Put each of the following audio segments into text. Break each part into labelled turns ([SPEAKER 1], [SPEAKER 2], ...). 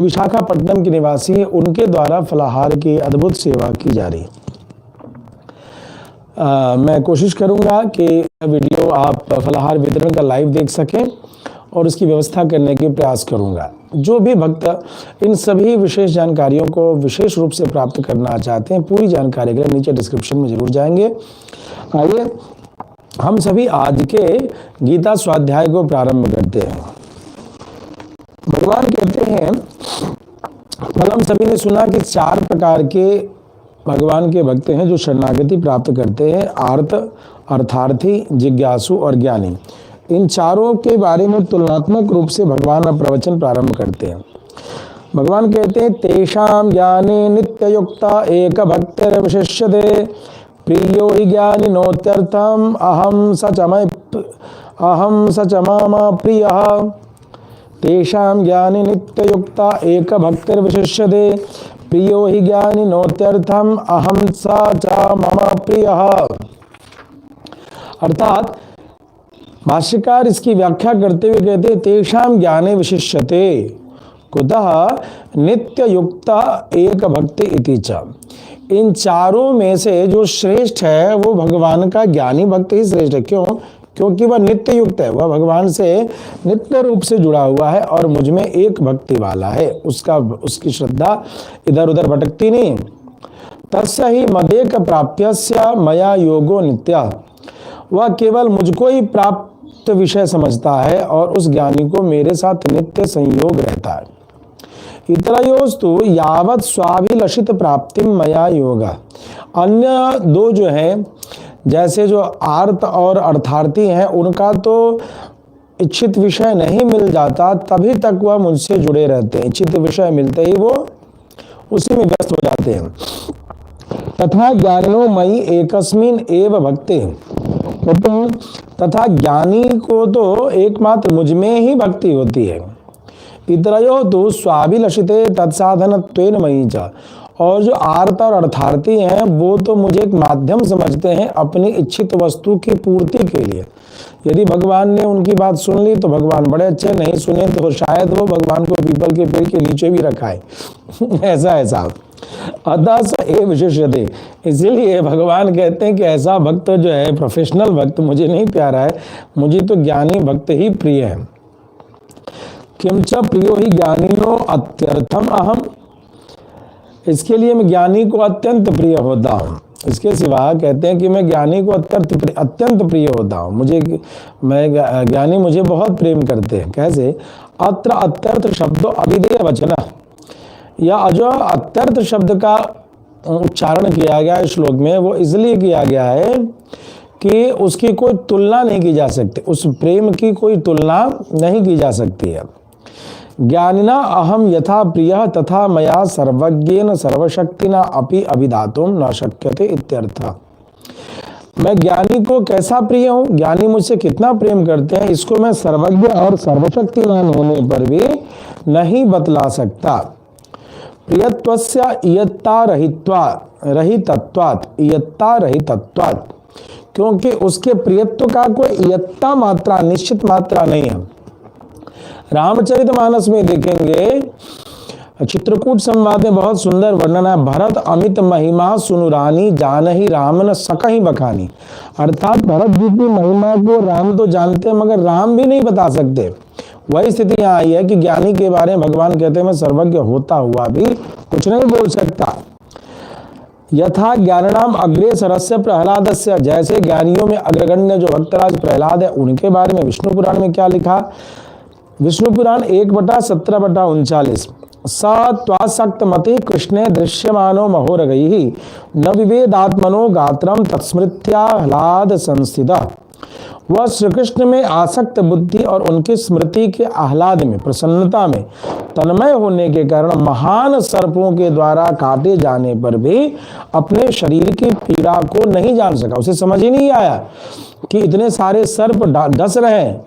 [SPEAKER 1] विशाखापट्टनम के निवासी हैं, उनके द्वारा फलाहार की अद्भुत सेवा की जा रही है। मैं कोशिश करूंगा कि वीडियो आप फलाहार वितरण का लाइव देख सकें और उसकी व्यवस्था करने की प्रयास करूंगा। जो भी भक्त इन सभी विशेष जानकारियों को विशेष रूप से प्राप्त करना चाहते हैं, पूरी जानकारी के लिए नीचे डिस्क्रिप्शन में जरूर जाएंगे। आइए हम सभी आज के गीता स्वाध्याय को प्रारंभ करते हैं। भगवान कहते हैं, कल हम सभी ने सुना कि 4 प्रकार के भगवान के भक्त हैं जो शरणागति प्राप्त करते हैं, आर्त, अर्थार्थी, जिज्ञासु और ज्ञानी। इन चारों के बारे में तुलनात्मक रूप से भगवान अब प्रवचन प्रारंभ करते हैं। भगवान कहते हैं, तेषां ज्ञाने नित्ययुक्ता एक भक्तिर्विशिष्यते प्रियो हि ज्ञानिनोत्यर्थम अहम स च मम प्रियः। तेषां ज्ञाने नित्ययुक्ता एक भक्तिर्विशिष्यते प्रियो हि ज्ञानिनोत्यर्थम अहम स च मम प्रियः। अर्थात भाष्यकार इसकी व्याख्या करते हुए कहते हैं, तेषां ज्ञाने विशिष्यते कुतः नित्ययुक्ता एक भक्ति इति च। इन चारों में से जो श्रेष्ठ है वो भगवान का ज्ञानी भक्त ही श्रेष्ठ है। क्यों? क्योंकि वह नित्य युक्त है, वह भगवान से नित्य रूप से जुड़ा हुआ है और मुझ में एक भक्ति वाला है। उसकी श्रद्धा इधर उधर भटकती नहीं। तस्य ही मदेक प्राप्यस्य मया योगो नित्य। वह केवल मुझको ही प्राप्त विषय समझता है और उस ज्ञानी को मेरे साथ नित्य संयोग रहता है। इतरयोस्तु यावत् स्वाभिलषित प्राप्ति मया योगा। अन्य दो जो हैं, जैसे जो आर्त और अर्थार्थी हैं, उनका तो इच्छित विषय नहीं मिल जाता तभी तक वह मुझसे जुड़े रहते हैं। इच्छित विषय मिलते ही वो उसी में व्यस्त हो जाते हैं। तथा ज्ञानिनो मयि एकस्मिन एव भक्ति। तथा ज्ञानी को तो एकमात्र मुझ में ही भक्ति होती है। इतरयो तो स्वाभिलषिते तत्साधनत्वेन मयि च। और जो आर्त और अर्थार्थी हैं वो तो मुझे एक माध्यम समझते हैं अपनी इच्छित वस्तु की पूर्ति के लिए। यदि भगवान ने उनकी बात सुन ली तो भगवान बड़े अच्छे, नहीं सुने तो शायद वो भगवान को पीपल के पेड़ के नीचे भी रखाए। ऐसा अतः स एव विशिष्यते। इसीलिए भगवान कहते हैं कि ऐसा भक्त जो है, प्रोफेशनल भक्त मुझे नहीं प्यारा है, मुझे तो ज्ञानी भक्त ही प्रिय है। किंच प्रियो ही ज्ञानिनो अत्यर्थम अहम। इसके लिए मैं ज्ञानी को अत्यंत प्रिय होता हूँ। इसके सिवा कहते हैं कि मैं ज्ञानी को अत्यंत प्रिय होता हूँ। ज्ञानी मुझे बहुत प्रेम करते हैं। कैसे? अत्र अत्यर्थ शब्दो अभिधेय वचन। या जो अत्यर्थ शब्द का उच्चारण किया गया है श्लोक में, वो इसलिए किया गया है कि उसकी कोई तुलना नहीं की जा सकती, उस प्रेम की कोई तुलना नहीं की जा सकती है। ज्ञानिना अहम यथा प्रियः तथा मया सर्वज्ञेन सर्वशक्तिना अपि अभिधातुम न शक्यते इत्यर्थः। मैं ज्ञानी को कैसा प्रिय हूँ, ज्ञानी मुझसे कितना प्रेम करते हैं, इसको मैं सर्वज्ञ और सर्वशक्तिमान होने पर भी नहीं बतला सकता। प्रियत्वस्य इयत्ता रहितत्वात्, क्योंकि उसके प्रियत्व का कोई इयत्ता मात्रा, निश्चित मात्रा नहीं है। रामचरितमानस में देखेंगे, चित्रकूट संवाद में बहुत सुंदर वर्णन है। भरत अमित महिमा सुनुरानी जानहि रामन सकहि बखानी। अर्थात भरत जी की महिमा को राम तो जानते हैं मगर राम भी नहीं बता सकते। वही स्थिति यहाँ आई है कि ज्ञानी के बारे में भगवान कहते हैं, मैं सर्वज्ञ होता हुआ भी कुछ नहीं बोल सकता। यथा ज्ञाननाम अग्रे सरस्य प्रहलादस्य। जैसे ज्ञानियों में अग्रगण्य जो भक्तराज प्रहलाद है, उनके बारे में विष्णु पुराण में क्या लिखा? विष्णु पुराण 1/17/39। स त्वासक्तमति कृष्णे दृश्यमानो महोरगैः न विवेदात्मनो गात्रम तत्स्मृत्याह्लाद संस्थितः। वह श्री कृष्ण में आसक्त बुद्धि और उनकी स्मृति के आह्लाद में, प्रसन्नता में तन्मय होने के कारण महान सर्पों के द्वारा काटे जाने पर भी अपने शरीर की पीड़ा को नहीं जान सका। उसे समझ ही नहीं आया कि इतने सारे सर्प डस रहे हैं।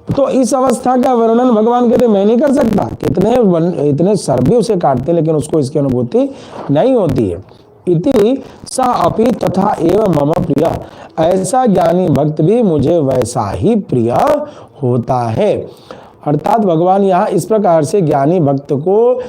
[SPEAKER 1] तो इस अवस्था का वर्णन भगवान कहते मैं नहीं कर सकता। इतने सर्प भी उसे काटते लेकिन उसको इसकी अनुभूति नहीं होती है। इति सा अपि तथा एव मम प्रिय। ऐसा ज्ञानी भक्त भी मुझे वैसा ही प्रिय होता है। अर्थात भगवान यहाँ इस प्रकार से ज्ञानी भक्त को